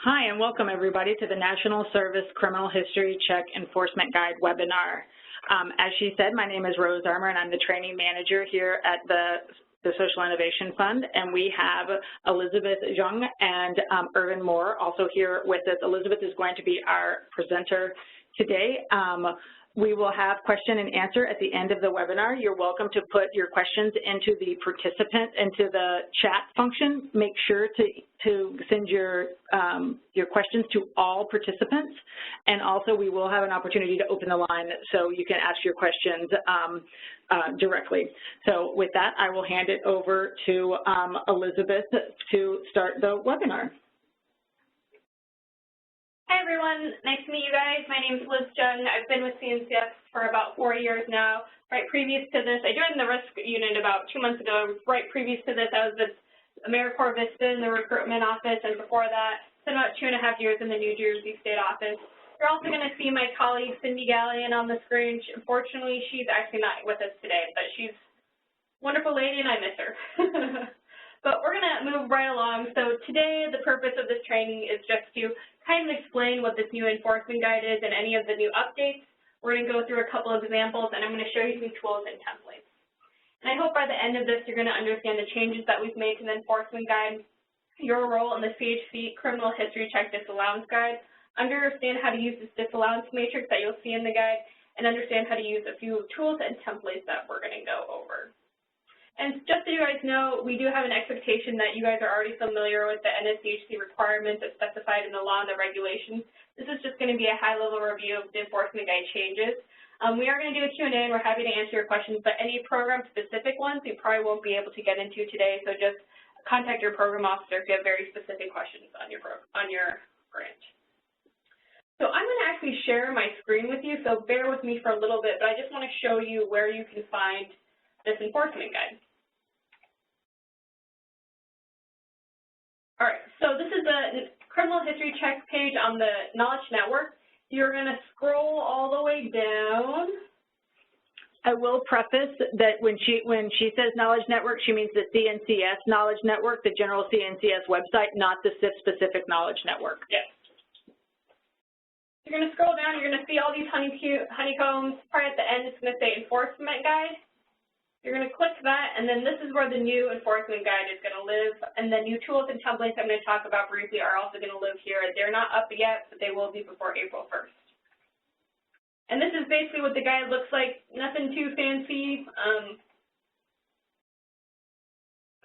Hi, and welcome everybody to the National Service Criminal History Check Enforcement Guide webinar. As she said, my name is Rose Armour, and I'm the training manager here at the Social Innovation Fund, and we have Elizabeth Jung and Irvin Moore also here with us. Elizabeth is going to be our presenter today. We will have question and answer at the end of the webinar. You're welcome to put your questions into the into the chat function. Make sure to send your questions to all participants, and also we will have an opportunity to open the line so you can ask your questions directly. So with that, I will hand it over to Elizabeth to start the webinar. Hi everyone, nice to meet you guys. My name is Liz Jung. I've been with CNCS for about 4 years now. Right previous to this, I joined the risk unit about 2 months ago. Right previous to this, I was with AmeriCorps Vista in the recruitment office, and before that, spent about 2.5 years in the New Jersey State office. You're also going to see my colleague Cindy Gallion on the screen. Unfortunately, she's actually not with us today, but she's a wonderful lady and I miss her. But we're going to move right along. So today, the purpose of this training is just to kind of explain what this new enforcement guide is and any of the new updates. We're going to go through a couple of examples, and I'm going to show you some tools and templates. And I hope by the end of this, you're going to understand the changes that we've made to the enforcement guide, your role in the CHC Criminal History Check Disallowance Guide, understand how to use this disallowance matrix that you'll see in the guide, and understand how to use a few tools and templates that we're going to go over. And just so you guys know, we do have an expectation that you guys are already familiar with the NSCHC requirements as specified in the law and the regulations. This is just going to be a high-level review of the enforcement guide changes. We are going to do a Q&A, and we're happy to answer your questions, but any program-specific ones we probably won't be able to get into today, so just contact your program officer if you have very specific questions on your grant. So I'm going to actually share my screen with you, so bear with me for a little bit, but I just want to show you where you can find this enforcement guide. All right, so this is the criminal history checks page on the Knowledge Network. You're going to scroll all the way down. I will preface that when she says Knowledge Network, she means the CNCS Knowledge Network, the general CNCS website, not the SIF-specific Knowledge Network. Yes. You're going to scroll down. You're going to see all these honeycombs. Probably at the end, it's going to say Enforcement Guide. You're going to click that, and then this is where the new enforcement guide is going to live. And the new tools and templates I'm going to talk about briefly are also going to live here. They're not up yet, but they will be before April 1st. And this is basically what the guide looks like. Nothing too fancy.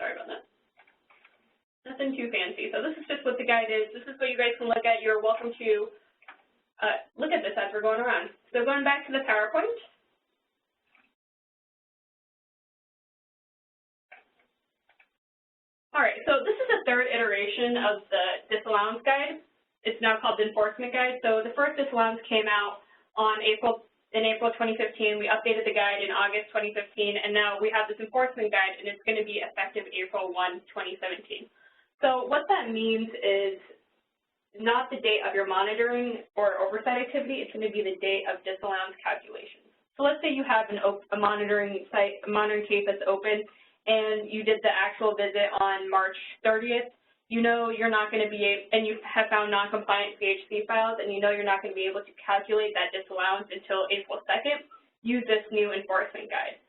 Sorry about that. Nothing too fancy. So this is just what the guide is. This is what you guys can look at. You're welcome to look at this as we're going around. So going back to the PowerPoint. All right, so this is the third iteration of the disallowance guide. It's now called the enforcement guide. So the first disallowance came out in April 2015. We updated the guide in August 2015, and now we have this enforcement guide, and it's going to be effective April 1, 2017. So what that means is not the date of your monitoring or oversight activity. It's going to be the date of disallowance calculations. So let's say you have a monitoring case that's open, and you did the actual visit on March 30th, you know you're not going to be able, and you have found non-compliant CHC files, and you know you're not going to be able to calculate that disallowance until April 2nd, use this new enforcement guide.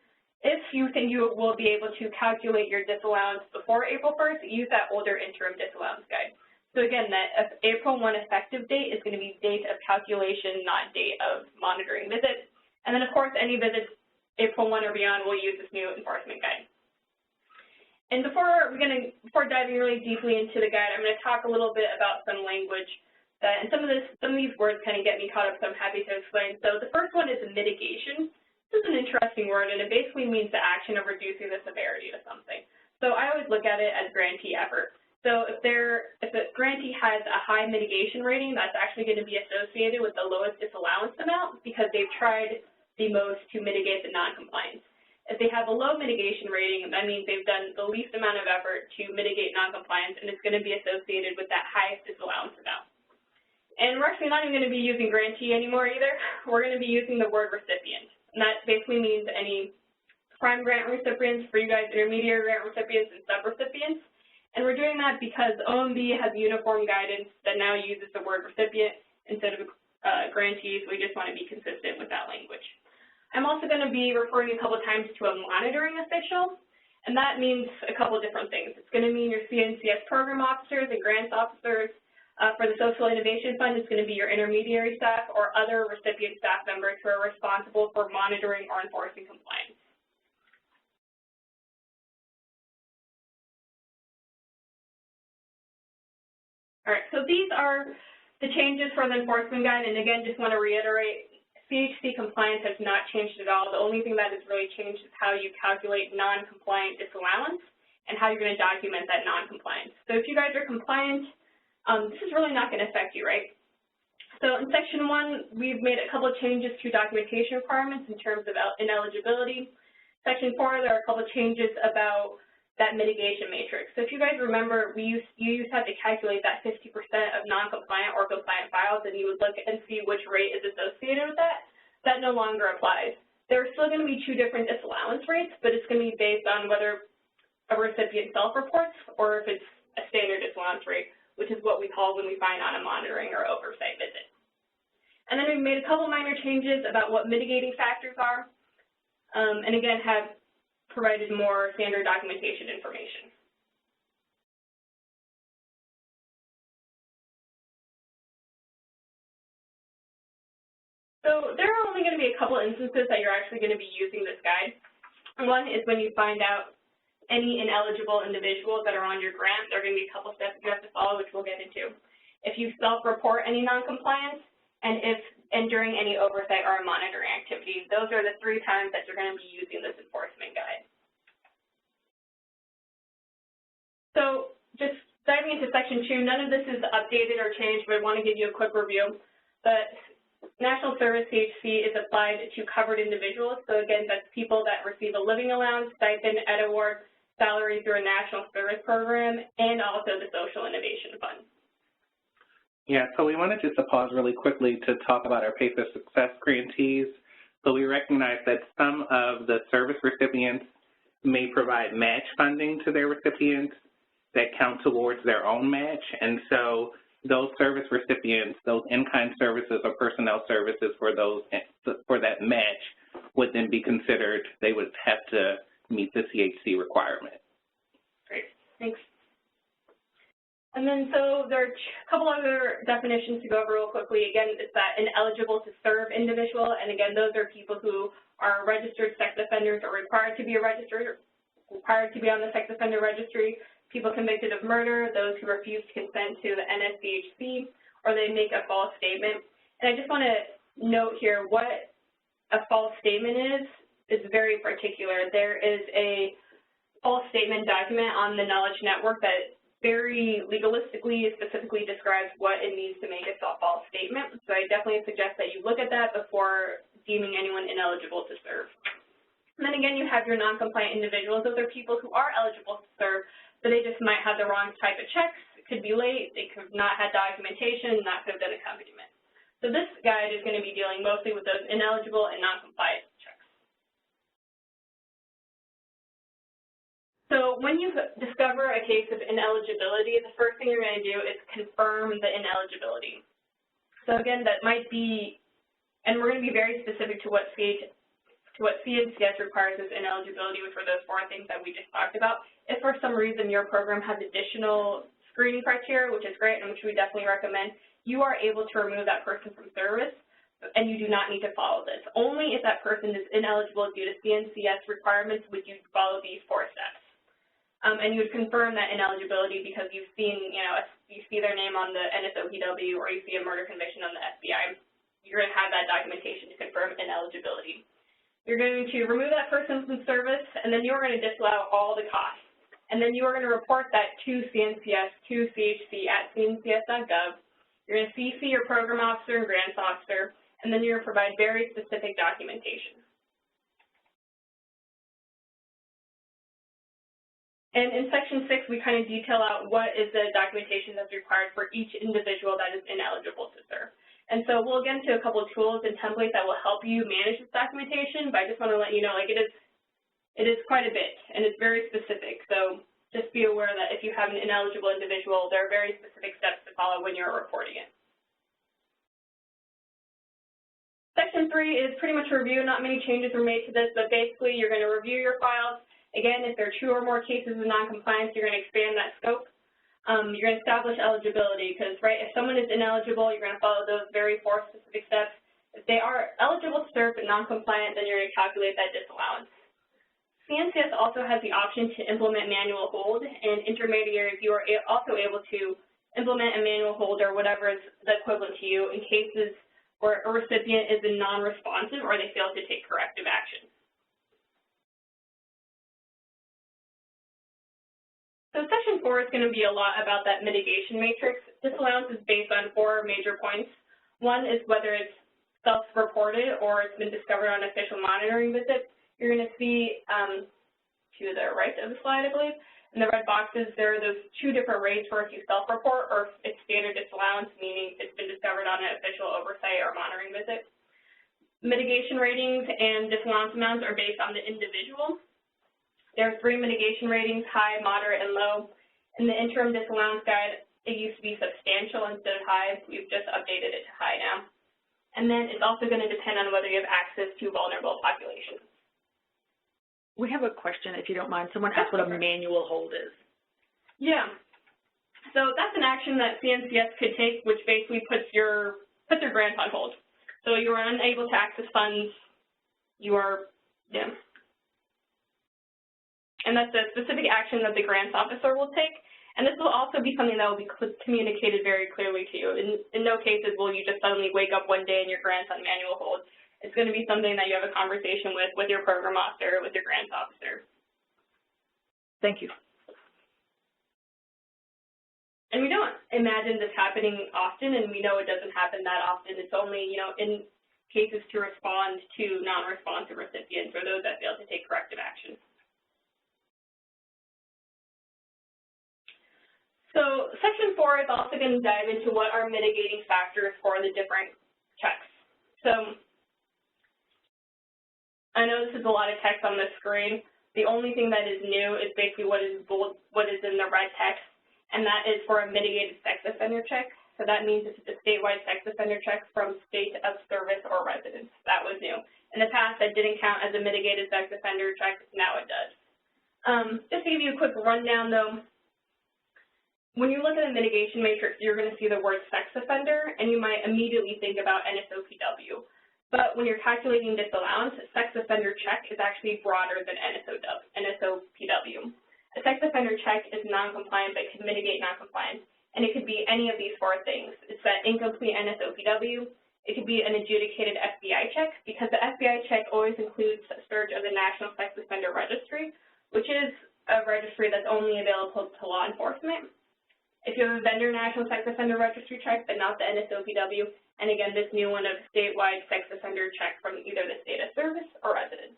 If you think you will be able to calculate your disallowance before April 1st, use that older interim disallowance guide. So again, that April 1 effective date is going to be date of calculation, not date of monitoring visits. And then, of course, any visits April 1 or beyond will use this new enforcement guide. And before diving really deeply into the guide, I'm going to talk a little bit about some language that, and some of these words kind of get me caught up, so I'm happy to explain. So the first one is mitigation. This is an interesting word, and it basically means the action of reducing the severity of something. So I always look at it as grantee effort. So if a grantee has a high mitigation rating, that's actually going to be associated with the lowest disallowance amount because they've tried the most to mitigate the noncompliance. If they have a low mitigation rating, that means they've done the least amount of effort to mitigate noncompliance, and it's going to be associated with that highest disallowance amount. And we're actually not even going to be using grantee anymore either. We're going to be using the word recipient, and that basically means any prime grant recipients, for you guys intermediate grant recipients and subrecipients. And we're doing that because OMB has uniform guidance that now uses the word recipient instead of grantees. We just want to be consistent with that language. I'm also going to be referring a couple times to a monitoring official, and that means a couple different things. It's going to mean your CNCS program officers and grants officers. For the Social Innovation Fund, it's going to be your intermediary staff or other recipient staff members who are responsible for monitoring or enforcing compliance. All right, so these are the changes for the enforcement guide, and again, just want to reiterate, CHC compliance has not changed at all. The only thing that has really changed is how you calculate non-compliant disallowance and how you're going to document that non-compliance. So if you guys are compliant, this is really not going to affect you, right? So in Section 1, we've made a couple of changes to documentation requirements in terms of ineligibility. Section 4, there are a couple of changes about that mitigation matrix. So if you guys remember, you used to have to calculate that 50% of non-compliant or compliant files, and you would look and see which rate is associated with that. That no longer applies. There are still going to be 2 different disallowance rates, but it's going to be based on whether a recipient self-reports or if it's a standard disallowance rate, which is what we call when we find on a monitoring or oversight visit. And then we've made a couple minor changes about what mitigating factors are, and again have provided more standard documentation information. So there are only going to be a couple instances that you're actually going to be using this guide. One is when you find out any ineligible individuals that are on your grant. There are going to be a couple steps you have to follow, which we'll get into. If you self-report any noncompliance, and during any oversight or monitoring activity, those are the 3 times that you're going to be using this enforcement guide. So just diving into Section 2, none of this is updated or changed, but I want to give you a quick review. The National Service CHC is applied to covered individuals. So again, that's people that receive a living allowance, stipend, ed award, salary through a national service program, and also the Social Innovation Fund. Yeah, so we wanted just to pause really quickly to talk about our Pay for Success grantees. So we recognize that some of the service recipients may provide match funding to their recipients that count towards their own match, and so those service recipients, those in-kind services or personnel services for that match would then be considered, they would have to meet the CHC requirement. Great, thanks. And then so there are a couple other definitions to go over real quickly. Again, it's that ineligible to serve individual, and again, those are people who are registered sex offenders or required to be on the sex offender registry, people convicted of murder, those who refuse to consent to the NSCHC, or they make a false statement. And I just want to note here what a false statement is very particular. There is a false statement document on the Knowledge Network that very legalistically, specifically describes what it needs to make a false statement. So I definitely suggest that you look at that before deeming anyone ineligible to serve. And then again, you have your non-compliant individuals. Those are people who are eligible to serve, but they just might have the wrong type of checks. It could be late, they could not have documentation, not could have done accompaniment. So this guide is going to be dealing mostly with those ineligible and non-compliant checks. So when you discover a case of ineligibility, the first thing you're going to do is confirm the ineligibility. So again, that might be, and we're going to be very specific to what CNCS requires as ineligibility, which were those 4 things that we just talked about. If for some reason your program has additional screening criteria, which is great and which we definitely recommend, you are able to remove that person from service, and you do not need to follow this. Only if that person is ineligible due to CNCS requirements would you follow these 4 steps. And you would confirm that ineligibility because you've seen, you see their name on the NSOPW or you see a murder conviction on the FBI. You're going to have that documentation to confirm ineligibility. You're going to remove that person from service, and then you're going to disallow all the costs. And then you are going to report that to CNCS, to CHC at cncs.gov. You're going to CC your program officer and grants officer, and then you're going to provide very specific documentation. And in Section 6, we kind of detail out what is the documentation that's required for each individual that is ineligible to serve. And so we'll get into a couple of tools and templates that will help you manage this documentation, but I just want to let you know, like, it is quite a bit, and it's very specific. So just be aware that if you have an ineligible individual, there are very specific steps to follow when you're reporting it. Section 3 is pretty much a review. Not many changes were made to this, but basically you're going to review your files. Again, if there are 2 or more cases of noncompliance, you're going to expand that scope. You're going to establish eligibility because, right, if someone is ineligible, you're going to follow those very 4 specific steps. If they are eligible to serve but noncompliant, then you're going to calculate that disallowance. CNCS also has the option to implement manual hold, and intermediaries, you are also able to implement a manual hold or whatever is the equivalent to you in cases where a recipient is non-responsive or they fail to take corrective action. So Section 4 is going to be a lot about that mitigation matrix. Disallowance is based on 4 major points. One is whether it's self-reported or it's been discovered on official monitoring visits. You're going to see to the right of the slide, I believe. In the red boxes, there are those 2 different rates for if you self-report or if it's standard disallowance, meaning it's been discovered on an official oversight or monitoring visit. Mitigation ratings and disallowance amounts are based on the individual. There are 3 mitigation ratings, high, moderate, and low. In the interim disallowance guide, it used to be substantial instead of high. We've just updated it to high now. And then it's also going to depend on whether you have access to vulnerable populations. We have a question, if you don't mind. Someone asked what a manual hold is. Yeah. So that's an action that CNCS could take, which basically puts your grant on hold. So you are unable to access funds. You are, yeah. And that's a specific action that the grants officer will take. And this will also be something that will be communicated very clearly to you. In no cases will you just suddenly wake up one day and your grant's on manual hold. It's going to be something that you have a conversation with your program officer, with your grants officer. Thank you. And we don't imagine this happening often, and we know it doesn't happen that often. It's only, in cases to respond to non-responsive recipients or those that fail to take corrective action. So Section 4 is also going to dive into what are mitigating factors for the different checks. So I know this is a lot of text on the screen. The only thing that is new is basically what is bold, what is in the red text, and that is for a mitigated sex offender check. So that means it's a statewide sex offender check from state of service or residence. That was new. In the past, that didn't count as a mitigated sex offender check. Now it does. Just to give you a quick rundown, though, when you look at a mitigation matrix, you're going to see the word sex offender, and you might immediately think about NSOPW. But when you're calculating disallowance, a sex offender check is actually broader than NSOPW. A sex offender check is non-compliant but can mitigate non-compliance, and it could be any of these 4 things. It's that incomplete NSOPW. It could be an adjudicated FBI check, because the FBI check always includes a search of the National Sex Offender Registry, which is a registry that's only available to law enforcement. If you have a vendor National Sex Offender Registry check, but not the NSOPW, and again, this new one of statewide sex offender check from either the state of service or residence.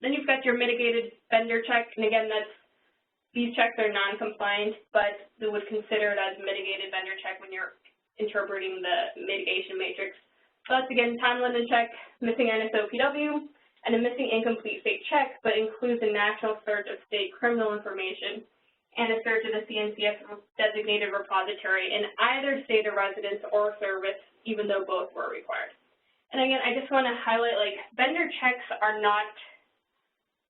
Then you've got your mitigated vendor check, and again, these checks are non-compliant, but we would consider it as a mitigated vendor check when you're interpreting the mitigation matrix. So that's, again, time-limited check, missing NSOPW, and a missing incomplete state check, but includes a national search of state criminal information and a search of the CNCS designated repository in either state of residence or service, even though both were required. And again, I just want to highlight, vendor checks are not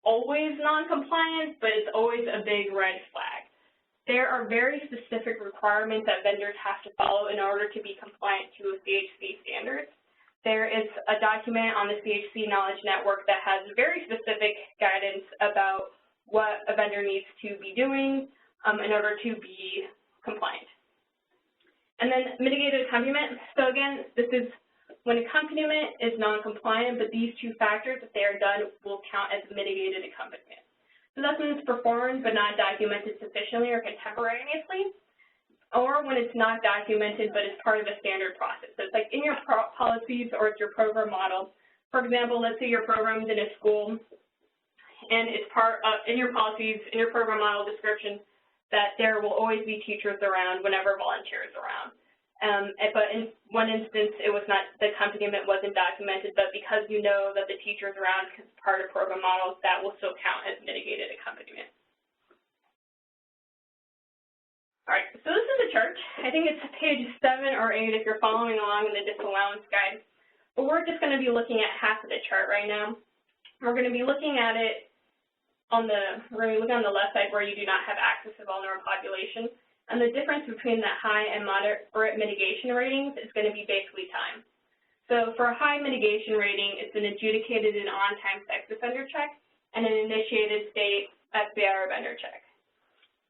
always non-compliant, but it's always a big red flag. There are very specific requirements that vendors have to follow in order to be compliant to CHC standards. There is a document on the CHC Knowledge Network that has very specific guidance about what a vendor needs to be doing in order to be compliant. And then mitigated accompaniment. So again, this is when accompaniment is non-compliant, but these 2 factors, if they are done, will count as mitigated accompaniment. So that's when it's performed but not documented sufficiently or contemporaneously, or when it's not documented but it's part of a standard process. So it's like in your policies or it's your program model. For example, let's say your program's in a school and it's part of, in your policies, in your program model description, that there will always be teachers around whenever volunteers around. But in one instance, it was not, the accompaniment wasn't documented, but because you know that the teacher's around because it's part of program models, that will still count as mitigated accompaniment. All right, so this is a chart. I think it's page 7 or 8 if you're following along in the disallowance guide. But we're just going to be looking at half of the chart right now. We're going to be looking at it on the, we're going to be looking on the left side where you do not have access to vulnerable population. And the difference between that high and moderate mitigation ratings is going to be basically time. So for a high mitigation rating, it's an adjudicated and on-time sex offender check and an initiated state FBI or vendor check.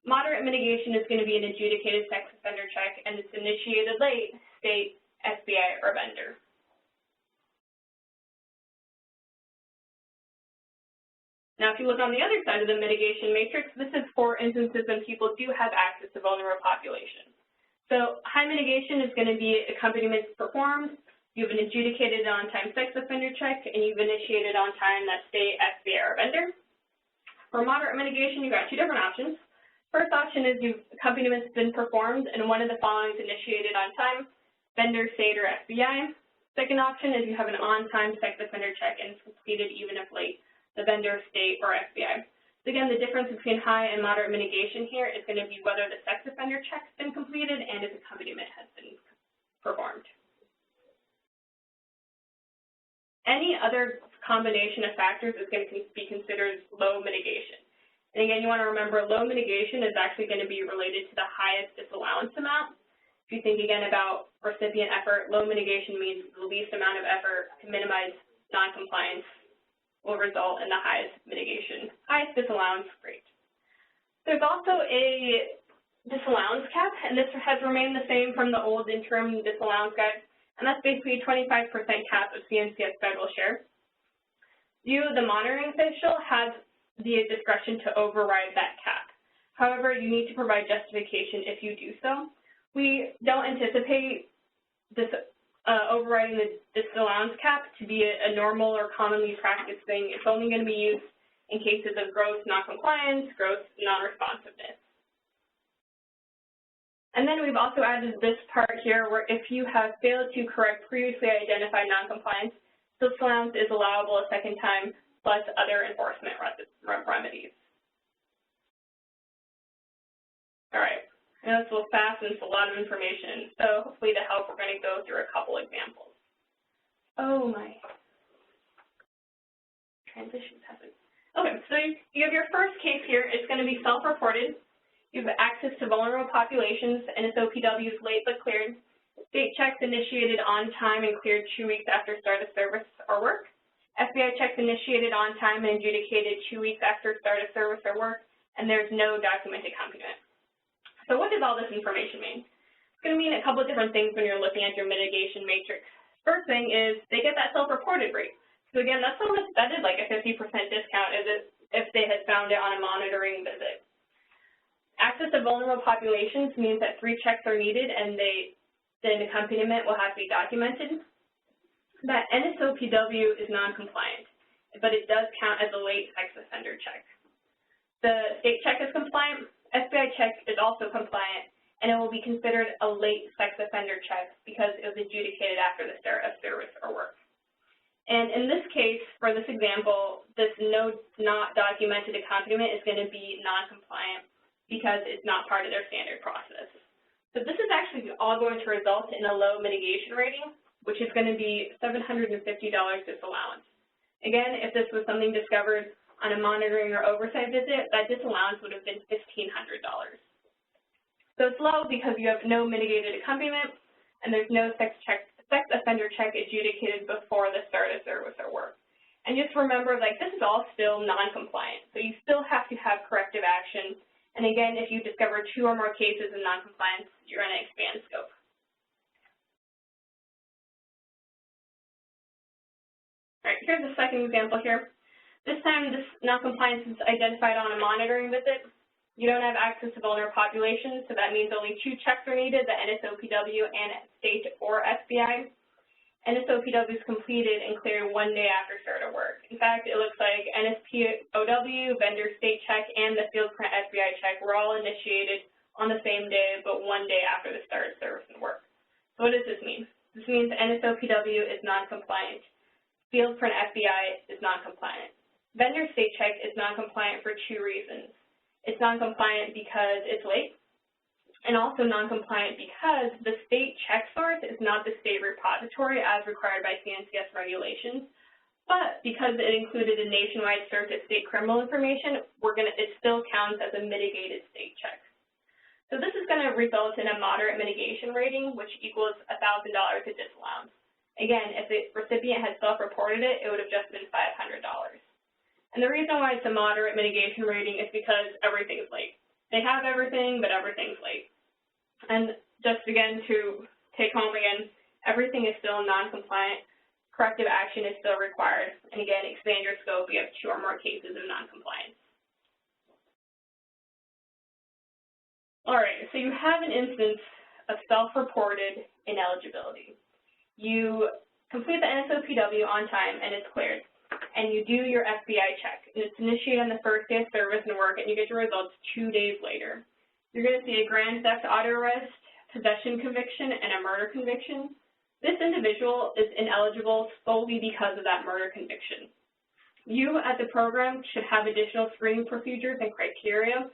Moderate mitigation is going to be an adjudicated sex offender check and it's initiated late state FBI or vendor. Now, if you look on the other side of the mitigation matrix, this is for instances when people do have access to vulnerable population. So high mitigation is going to be accompaniments performed, you have an adjudicated on-time sex offender check, and you've initiated on time that state FBI or vendor. For moderate mitigation, you've got two different options. First option is accompaniments been performed, and one of the following is initiated on time, vendor, state, or FBI. Second option is you have an on-time sex offender check and it's completed even if late, the vendor, state, or FBI. So again, the difference between high and moderate mitigation here is going to be whether the sex offender check has been completed and if accompaniment has been performed. Any other combination of factors is going to be considered low mitigation. And again, you want to remember low mitigation is actually going to be related to the highest disallowance amount. If you think again about recipient effort, low mitigation means the least amount of effort to minimize noncompliance will result in the highest mitigation, highest disallowance rate. There's also a disallowance cap, and this has remained the same from the old interim disallowance guide, and that's basically a 25% cap of CNCF federal share. You, the monitoring official, has the discretion to override that cap. However, you need to provide justification if you do so. We don't anticipate this overriding the disallowance cap to be a normal or commonly practiced thing. It's only going to be used in cases of gross noncompliance, gross non-responsiveness. And then we've also added this part here where if you have failed to correct previously identified noncompliance, disallowance is allowable a second time plus other enforcement remedies. All right. I know it's a little fast and it's a lot of information, so hopefully to help, we're going to go through a couple examples. Oh my, transitions happen. Okay, so you have your first case here. It's going to be self-reported. You have access to vulnerable populations, NSOPW is late but cleared. State checks initiated on time and cleared 2 weeks after start of service or work. FBI checks initiated on time and adjudicated 2 weeks after start of service or work, and there's no documented accompaniment. So what does all this information mean? It's going to mean a couple of different things when you're looking at your mitigation matrix. First thing is they get that self-reported rate. So again, that is like a 50% discount if they had found it on a monitoring visit. Access to vulnerable populations means that 3 checks are needed and the accompaniment will have to be documented. That NSOPW is non-compliant, but it does count as a late sex offender check. The state check is compliant. FBI check is also compliant, and it will be considered a late sex offender check because it was adjudicated after the start of service or work. And in this case, for this example, this not documented accompaniment is going to be non-compliant because it's not part of their standard process. So this is actually all going to result in a low mitigation rating, which is going to be $750 disallowance. Again, if this was something discovered on a monitoring or oversight visit, that disallowance would have been $1,500. So it's low because you have no mitigated accompaniment and there's no sex offender check adjudicated before the start of service or work. And just remember, like, this is all still non-compliant, so you still have to have corrective action. And again, if you discover 2 or more cases of non-compliance, you're going to expand scope. All right, here's the second example here. This time, this noncompliance is identified on a monitoring visit. You don't have access to vulnerable populations, so that means only 2 checks are needed, the NSOPW and state or FBI. NSOPW is completed and cleared 1 day after start of work. In fact, it looks like NSPOW, vendor state check, and the field print FBI check were all initiated on the same day, but 1 day after the start of service and work. So what does this mean? This means NSOPW is non-compliant. Field for an FBI is non-compliant. Vendor state check is non-compliant for 2 reasons. It's non-compliant because it's late, and also non-compliant because the state check source is not the state repository as required by CNCS regulations, but because it included a nationwide search of state criminal information, it still counts as a mitigated state check. So this is going to result in a moderate mitigation rating, which equals $1,000 to disallowance. Again, if the recipient had self-reported it, it would have just been $500. And the reason why it's a moderate mitigation rating is because everything is late. They have everything, but everything's late. And just again to take home again, everything is still non-compliant. Corrective action is still required. And again, expand your scope. You have 2 or more cases of non-compliance. All right, so you have an instance of self-reported ineligibility. You complete the NSOPW on time and it's cleared, and you do your FBI check. And it's initiated on the first day of service and work, and you get your results 2 days later. You're going to see a grand theft auto arrest, possession conviction, and a murder conviction. This individual is ineligible solely because of that murder conviction. You, at the program, should have additional screening procedures and criteria.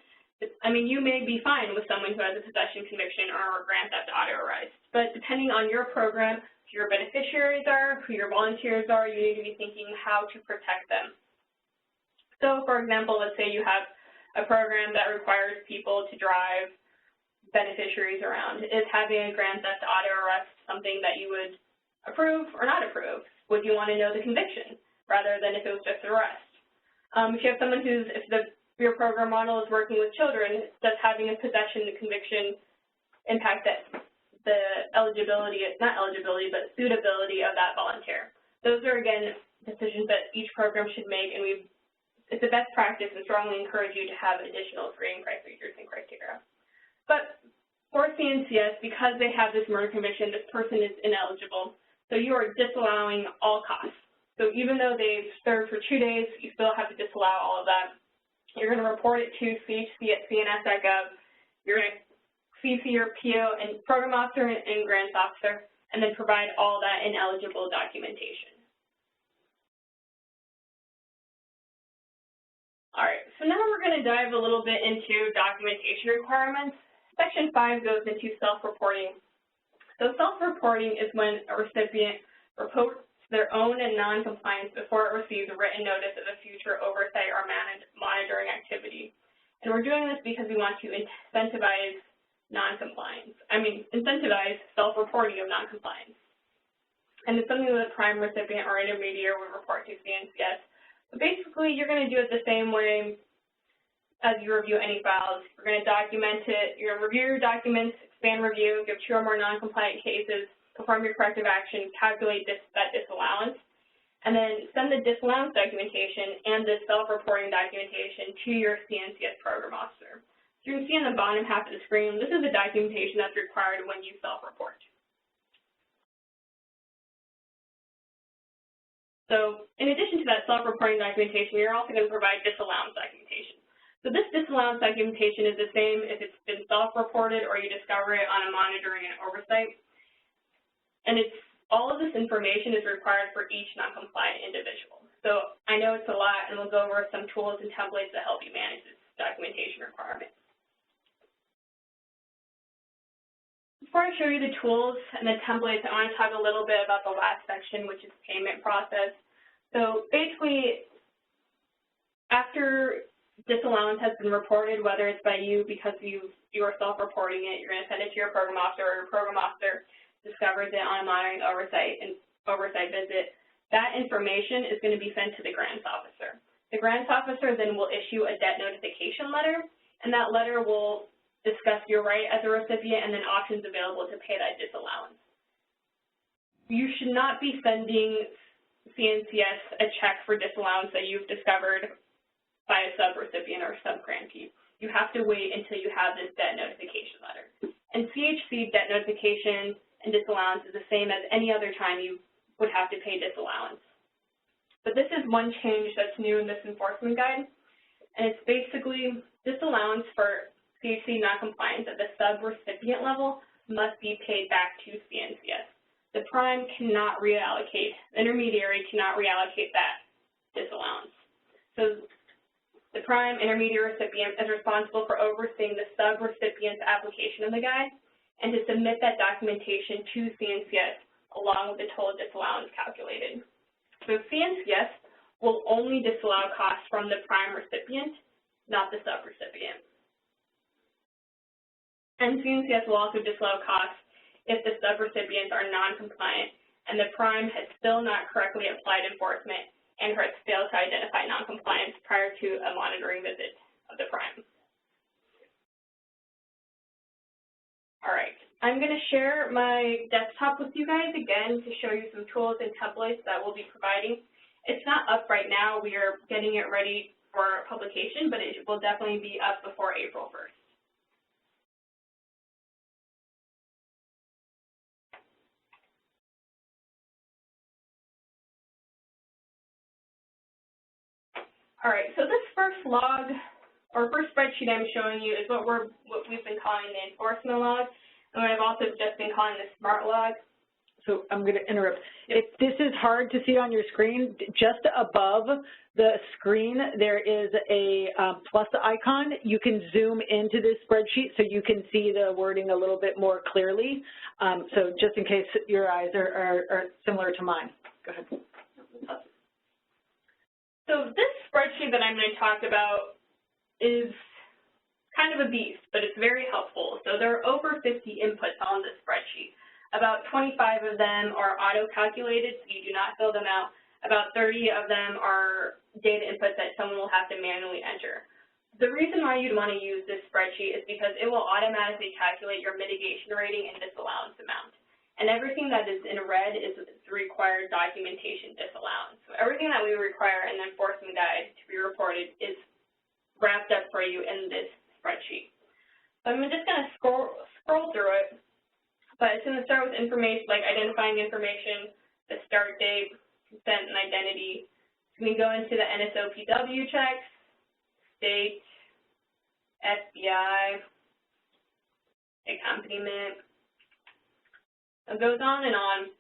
I mean, you may be fine with someone who has a possession conviction or a grand theft auto arrest, but depending on your program, who your beneficiaries are, who your volunteers are, you need to be thinking how to protect them. So, for example, let's say you have a program that requires people to drive beneficiaries around. Is having a grand theft auto arrest something that you would approve or not approve? Would you want to know the conviction rather than if it was just an arrest? If you have someone who's, your program model is working with children, does having a possession conviction impact the eligibility, not eligibility, but suitability of that volunteer? Those are, again, decisions that each program should make, and it's a best practice and strongly encourage you to have additional screening procedures and criteria. But for CNCS, because they have this murder conviction, this person is ineligible, so you are disallowing all costs. So even though they've served for 2 days, you still have to disallow all of that. You're going to report it to CHC at cns.gov. You're going to CC your PO and program officer and grants officer, and then provide all that ineligible documentation. All right, so now we're going to dive a little bit into documentation requirements. Section 5 goes into self-reporting. So self-reporting is when a recipient reports their own and non-compliance before it receives a written notice of a future oversight or monitoring activity. And we're doing this because we want to incentivize incentivize self-reporting of non-compliance. And it's something that a prime recipient or intermediary would report to CNCS. But basically, you're going to do it the same way as you review any files. You're going to document it. You're going to review your documents, expand review, give 2 or more non-compliant cases, perform your corrective action, calculate that disallowance, and then send the disallowance documentation and the self-reporting documentation to your CNCS program officer. So you can see on the bottom half of the screen, this is the documentation that's required when you self-report. So in addition to that self-reporting documentation, you're also going to provide disallowance documentation. So this disallowance documentation is the same if it's been self-reported or you discover it on a monitoring and oversight. And all of this information is required for each non-compliant individual. So I know it's a lot, and we'll go over some tools and templates that help you manage this documentation requirement. Before I show you the tools and the templates, I want to talk a little bit about the last section, which is payment process. So basically, after disallowance has been reported, whether it's by you because you are self-reporting it, you're going to send it to your program officer, or your program officer discovers it on a monitoring oversight visit, that information is going to be sent to the grants officer. The grants officer then will issue a debt notification letter, and that letter will discuss your right as a recipient and then options available to pay that disallowance. You should not be sending CNCS a check for disallowance that you've discovered by a sub-recipient or sub-grantee. You have to wait until you have this debt notification letter. And CHC debt notification and disallowance is the same as any other time you would have to pay disallowance. But this is one change that's new in this enforcement guide, and it's basically disallowance for CHC noncompliance at the sub-recipient level must be paid back to CNCS. The prime cannot reallocate, the intermediary cannot reallocate that disallowance. So the prime intermediary recipient is responsible for overseeing the sub-recipient's application of the guide and to submit that documentation to CNCS along with the total disallowance calculated. So CNCS will only disallow costs from the prime recipient, not the sub-recipient. And CNCS will also disallow costs if the sub-recipients are non-compliant and the prime has still not correctly applied enforcement and has failed to identify non-compliance prior to a monitoring visit of the prime. All right, I'm going to share my desktop with you guys again to show you some tools and templates that we'll be providing. It's not up right now. We are getting it ready for publication, but it will definitely be up before April 1st. All right, so this first log, or first spreadsheet I'm showing you is what we've been calling the enforcement log, and what I've also just been calling the smart log. So I'm going to interrupt. Yep. If this is hard to see on your screen, just above the screen there is a plus icon. You can zoom into this spreadsheet so you can see the wording a little bit more clearly. So just in case your eyes are similar to mine. Go ahead. So this spreadsheet that I'm going to talk about is kind of a beast, but it's very helpful. So there are over 50 inputs on this spreadsheet. About 25 of them are auto-calculated, so you do not fill them out. About 30 of them are data inputs that someone will have to manually enter. The reason why you'd want to use this spreadsheet is because it will automatically calculate your mitigation rating and disallowance amount. And everything that is in red is the required documentation disallowance. So everything that we require in the enforcement guide to be reported is wrapped up for you in this spreadsheet. So I'm just going to scroll through it, but it's going to start with information like identifying information, the start date, consent, and identity. So we go into the NSOPW checks, state, FBI, accompaniment. It goes on and on,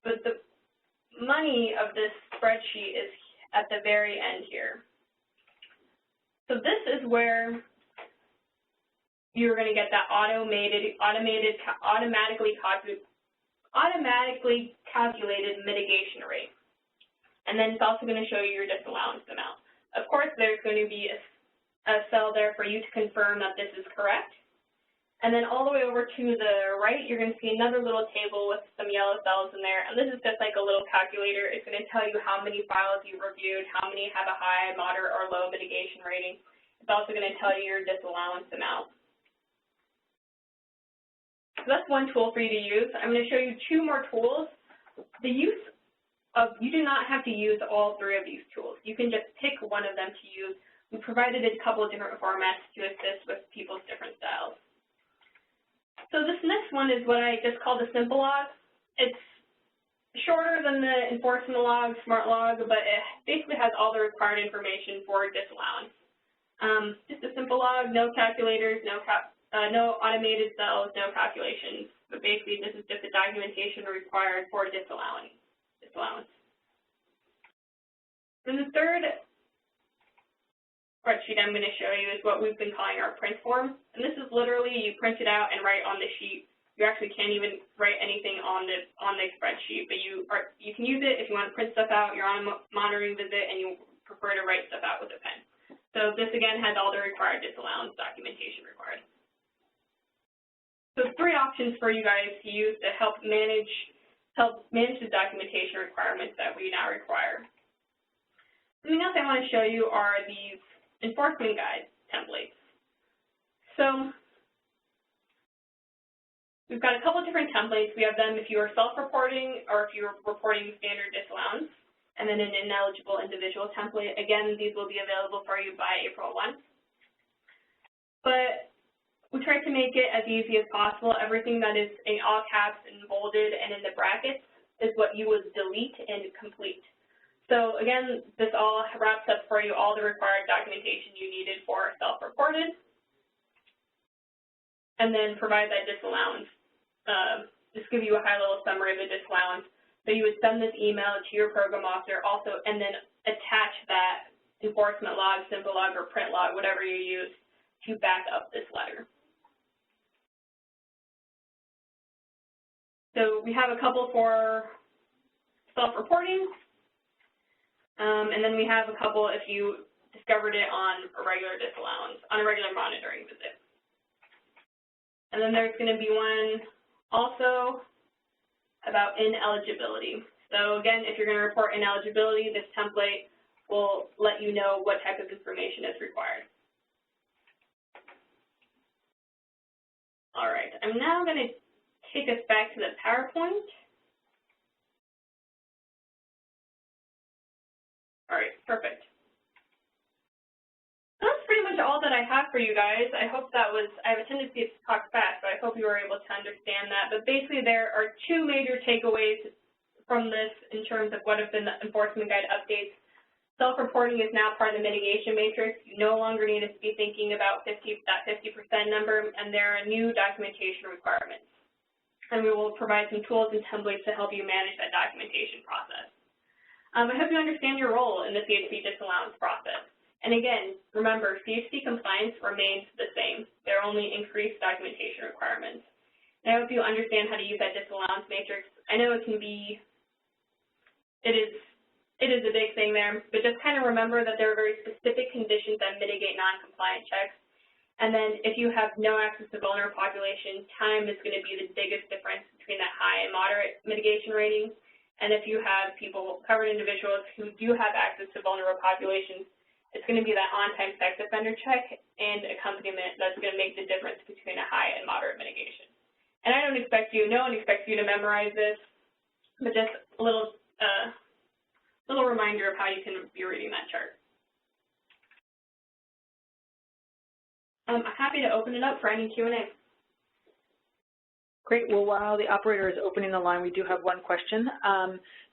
but the money of this spreadsheet is at the very end here. So this is where you're going to get that automatically calculated mitigation rate. And then it's also going to show you your disallowance amount. Of course, there's going to be a cell there for you to confirm that this is correct. And then all the way over to the right, you're going to see another little table with some yellow cells in there. And this is just like a little calculator. It's going to tell you how many files you reviewed, how many have a high, moderate, or low mitigation rating. It's also going to tell you your disallowance amount. So that's one tool for you to use. I'm going to show you two more tools. You do not have to use all three of these tools. You can just pick one of them to use. We provided a couple of different formats to assist with people's different styles. So this next one is what I just call the simple log. It's shorter than the enforcement log, smart log, but it basically has all the required information for disallowance. Just a simple log, no calculators, no automated cells, no calculations. But basically, this is just the documentation required for disallowance. Then the third spreadsheet I'm going to show you is what we've been calling our print form. And this is literally you print it out and write on the sheet. You actually can't even write anything on the spreadsheet, but you can use it if you want to print stuff out, you're on a monitoring visit, and you prefer to write stuff out with a pen. So this, again, has all the required disallowance documentation required. So 3 options for you guys to use to help manage the documentation requirements that we now require. Something else I want to show you are these enforcement guide templates. So we've got a couple of different templates. We have them if you are self-reporting or if you're reporting standard disallowance, and then an ineligible individual template. Again, these will be available for you by April 1. But we tried to make it as easy as possible. Everything that is in all caps and bolded and in the brackets is what you would delete and complete. So again, this all wraps up for you all the required documentation you needed for self-reported, and then provide that disallowance just give you a high-level summary of the disallowance. So you would send this email to your program officer also, and then attach that enforcement log, simple log, or print log, whatever you use, to back up this letter. So we have a couple for self-reporting, and then we have a couple if you discovered it on a regular disallowance, on a regular monitoring visit. And then there's going to be one also about ineligibility. So again, if you're going to report ineligibility, this template will let you know what type of information is required. All right, I'm now going to take us back to the PowerPoint. All right, perfect. That's pretty much all that I have for you guys. I hope that was, I have a tendency to talk fast, so I hope you were able to understand that. But basically there are two major takeaways from this in terms of what have been the enforcement guide updates. Self-reporting is now part of the mitigation matrix. You no longer need to be thinking about that 50% number, and there are new documentation requirements. And we will provide some tools and templates to help you manage that documentation process. I hope you understand your role in the CHP disallowance process. And again, remember, CHP compliance remains the same. There are only increased documentation requirements. And I hope you understand how to use that disallowance matrix. I know it can be, it is a big thing there, but just kind of remember that there are very specific conditions that mitigate non-compliant checks. And then if you have no access to vulnerable population, time is going to be the biggest difference between that high and moderate mitigation rating. And if you have people, covered individuals who do have access to vulnerable populations, it's going to be that on-time sex offender check and accompaniment that's going to make the difference between a high and moderate mitigation. And I don't expect you, no one expects you to memorize this, but just a little reminder of how you can be reading that chart. I'm happy to open it up for any Q&A. Great. Well, while the operator is opening the line, we do have one question.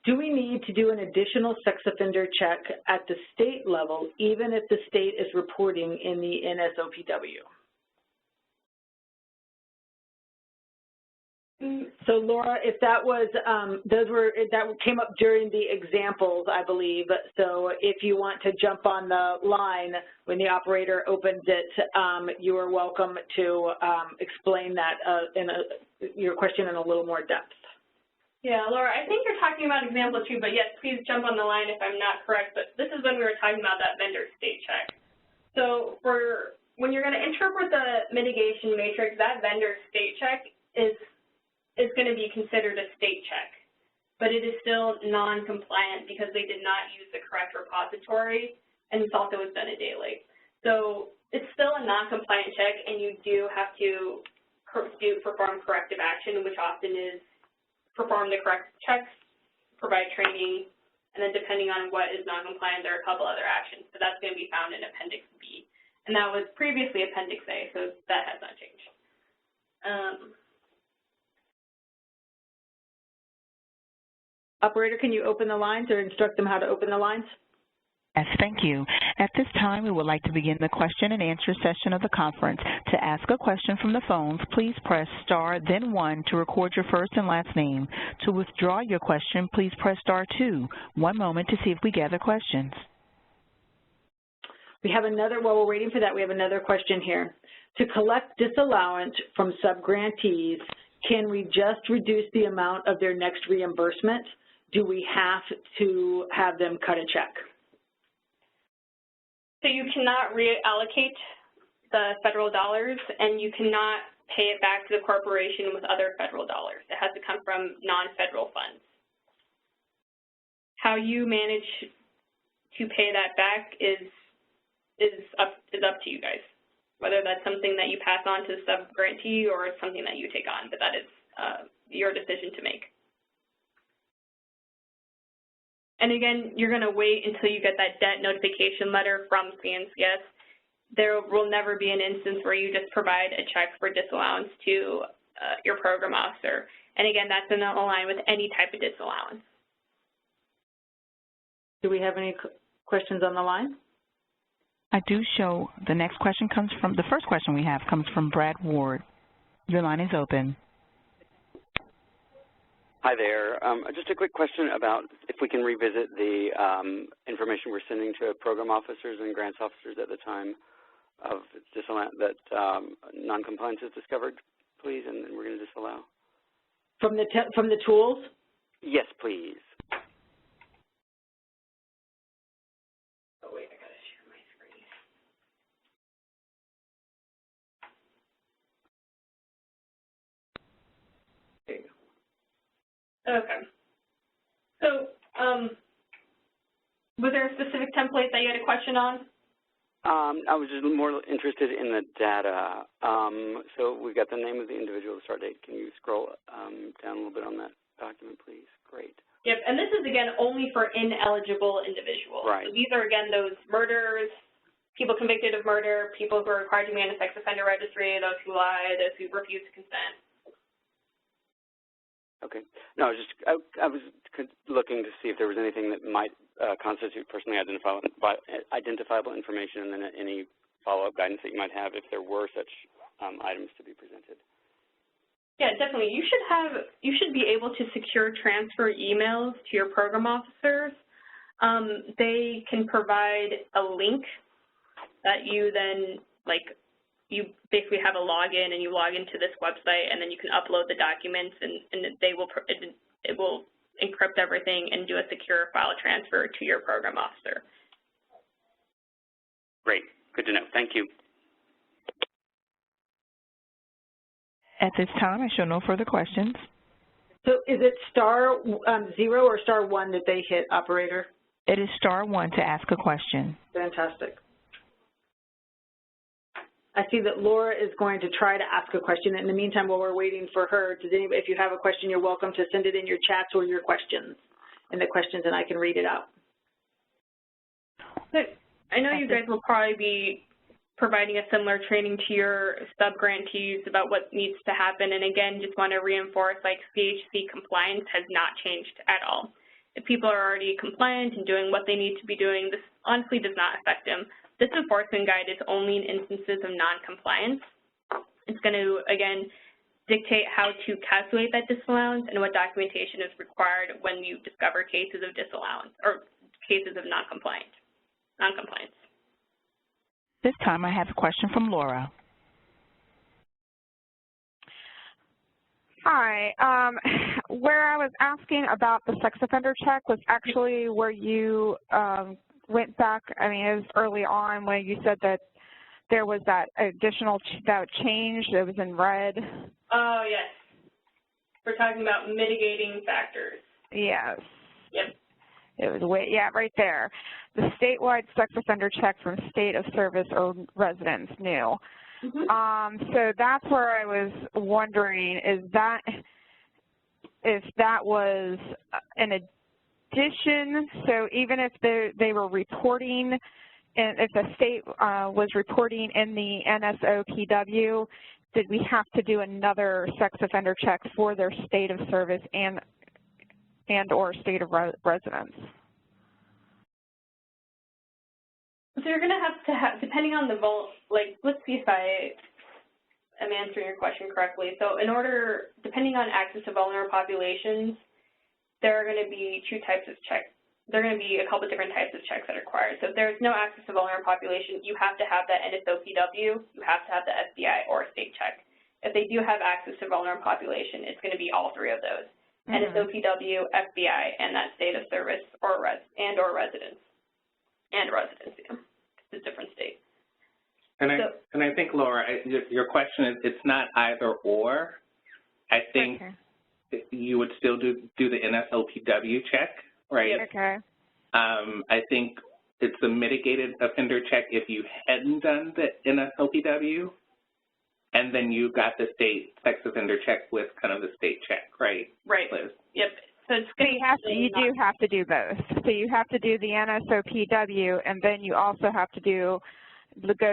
Do we need to do an additional sex offender check at the state level, even if the state is reporting in the NSOPW? So Laura, if that was, that came up during the examples, I believe. So if you want to jump on the line when the operator opens it, you are welcome to explain that your question in a little more depth. Yeah, Laura, I think you're talking about example 2, but yes, please jump on the line if I'm not correct. But this is when we were talking about that vendor state check. So when you're going to interpret the mitigation matrix, that vendor state check is going to be considered a state check, but it is still non-compliant because they did not use the correct repository and thought it was done a day late. So it's still a non-compliant check, and you do have to perform corrective action, which often is perform the correct checks, provide training, and then depending on what is non-compliant, there are a couple other actions. So that's going to be found in Appendix B. And that was previously Appendix A, so that has not changed. Operator, can you open the lines or instruct them how to open the lines? Yes, thank you. At this time, we would like to begin the question and answer session of the conference. To ask a question from the phones, please press star, then 1 to record your first and last name. To withdraw your question, please press star 2. One moment to see if we gather questions. We have another, while we're waiting for that, we have another question here. To collect disallowance from subgrantees, can we just reduce the amount of their next reimbursement? Do we have to have them cut a check? So you cannot reallocate the federal dollars, and you cannot pay it back to the corporation with other federal dollars. It has to come from non-federal funds. How you manage to pay that back is up to you guys, whether that's something that you pass on to the sub-grantee or it's something that you take on, but that is your decision to make. And again, you're going to wait until you get that debt notification letter from CNCS. There will never be an instance where you just provide a check for disallowance to your program officer. And again, that's in line with any type of disallowance. Do we have any questions on the line? I do show the next question comes from, the first question we have comes from Brad Ward. Your line is open. Hi there. Just a quick question about if we can revisit the information we're sending to program officers and grants officers at the time of that noncompliance is discovered, please, and then we're going to disallow. From the tools? Yes, please. Oh, wait, I got to share my screen. There you go. Okay. So, was there a specific template that you had a question on? I was just more interested in the data. So we've got the name of the individual, the start date. Can you scroll down a little bit on that document, please? Great. Yep, and this is, again, only for ineligible individuals. Right. So these are, again, those murderers, people convicted of murder, people who are required to be in a sex offender registry, those who lie, those who refuse to consent. Okay. No, I was looking to see if there was anything that might constitute personally identifiable information, and then any follow-up guidance that you might have if there were such items to be presented. Yeah, definitely. You should be able to secure transfer emails to your program officers. They can provide a link that you then, you basically have a login and you log into this website, and then you can upload the documents, and it will encrypt everything and do a secure file transfer to your program officer. Great. Good to know. Thank you. At this time, I show no further questions. So is it star 0 or star 1 that they hit, operator? It is star 1 to ask a question. Fantastic. I see that Laura is going to try to ask a question. In the meantime, while we're waiting for her, if you have a question, you're welcome to send it in your chats or your questions, and I can read it out. I know you guys will probably be providing a similar training to your sub-grantees about what needs to happen. And again, just want to reinforce, CHC compliance has not changed at all. If people are already compliant and doing what they need to be doing, this honestly does not affect them. This enforcement guide is only in instances of non-compliance. It's going to, again, dictate how to calculate that disallowance and what documentation is required when you discover cases of disallowance or cases of non-compliance. This time I have a question from Laura. Hi. Where I was asking about the sex offender check was actually where you went back, it was early on when you said that there was that additional that changed, it was in red. Oh, yes. We're talking about mitigating factors. Yes. Yep. It was right there. The statewide sex offender check from state of service or residence new. Mm-hmm. So that's where I was wondering, if that was an addition, so even if they were reporting, and if the state was reporting in the NSOPW, did we have to do another sex offender check for their state of service and or state of residence? So you're going to have, depending on the let's see if I am answering your question correctly. So depending on access to vulnerable populations, there are going to be two types of checks. There are going to be a couple of different types of checks that are required. So if there's no access to vulnerable population, you have to have that NSOPW, you have to have the FBI or state check. If they do have access to vulnerable population, it's going to be all three of those. Mm-hmm. NSOPW, FBI, and that state of service or residence. And residency. It's a different state. And I think, Laura, your question is, it's not either or. I think you would still do the NSOPW check, right? Okay. I think it's a mitigated offender check if you hadn't done the NSOPW, and then you got the state sex offender check with kind of the state check, right? Right. Liz? Yep. So you do have to do both. So you have to do the NSOPW, and then you also have to go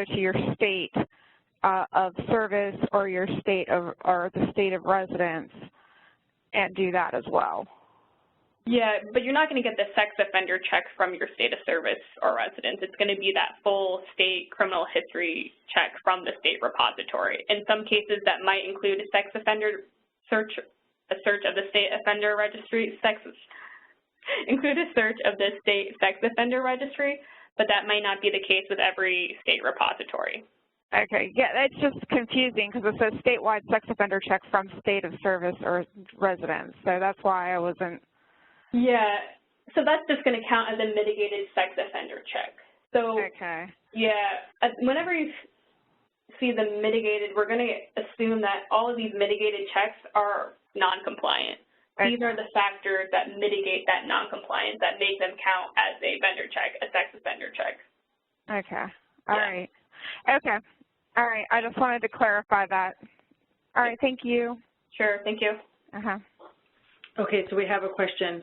to your state of service or your state of the state of residence and do that as well. Yeah, but you're not going to get the sex offender check from your state of service or residence. It's going to be that full state criminal history check from the state repository. In some cases, that might include a sex offender search a search of the state offender registry, include a search of the state sex offender registry, but that might not be the case with every state repository. Okay, yeah, that's just confusing because it says statewide sex offender check from state of service or residence, so that's why I wasn't. Yeah, so that's just going to count as a mitigated sex offender check. So, okay. Yeah, whenever you see the mitigated, we're going to assume that all of these mitigated checks are non-compliant. Okay. These are the factors that mitigate that non-compliance, that make them count as a vendor check, a sex offender check. Okay, all right. Okay. All right, I just wanted to clarify that. All right, thank you. Sure, thank you. Okay, so we have a question.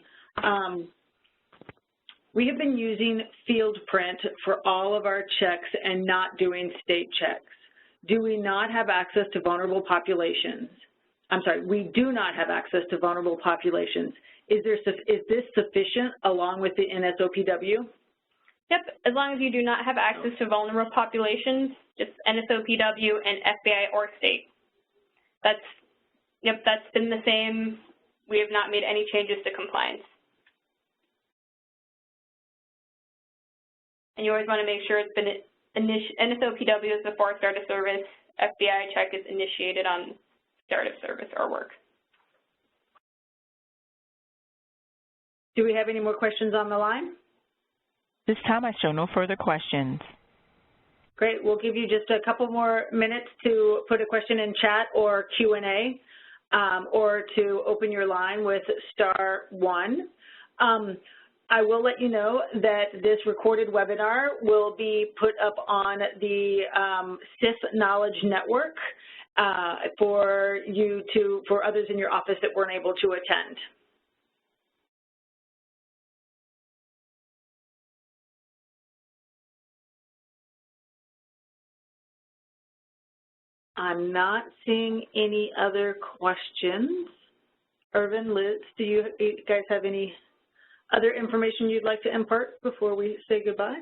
We have been using field print for all of our checks and not doing state checks. Do we not have access to vulnerable populations? I'm sorry, we do not have access to vulnerable populations. Is this sufficient along with the NSOPW? Yep, as long as you do not have access to vulnerable populations, just NSOPW and FBI or state. That's been the same. We have not made any changes to compliance. And you always want to make sure it's been NSOPW is before start of service. FBI check is initiated on start of service or work. Do we have any more questions on the line? This time I show no further questions. Great. We'll give you just a couple more minutes to put a question in chat or Q&A, or to open your line with *1. I will let you know that this recorded webinar will be put up on the CIF Knowledge Network for others in your office that weren't able to attend. I'm not seeing any other questions. Irvin, Liz, do you guys have any other information you'd like to impart before we say goodbye?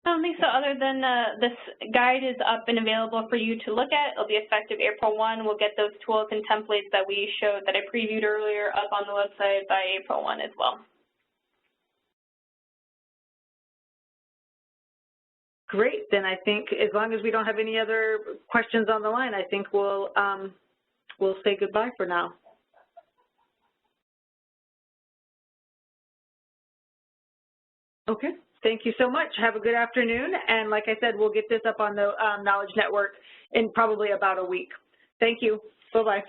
I don't think so, other than this guide is up and available for you to look at. It'll be effective April 1. We'll get those tools and templates that we showed, that I previewed earlier, up on the website by April 1 as well. Great. Then I think as long as we don't have any other questions on the line, I think we'll say goodbye for now. Okay. Thank you so much. Have a good afternoon. And like I said, we'll get this up on the Knowledge Network in probably about a week. Thank you. Bye-bye.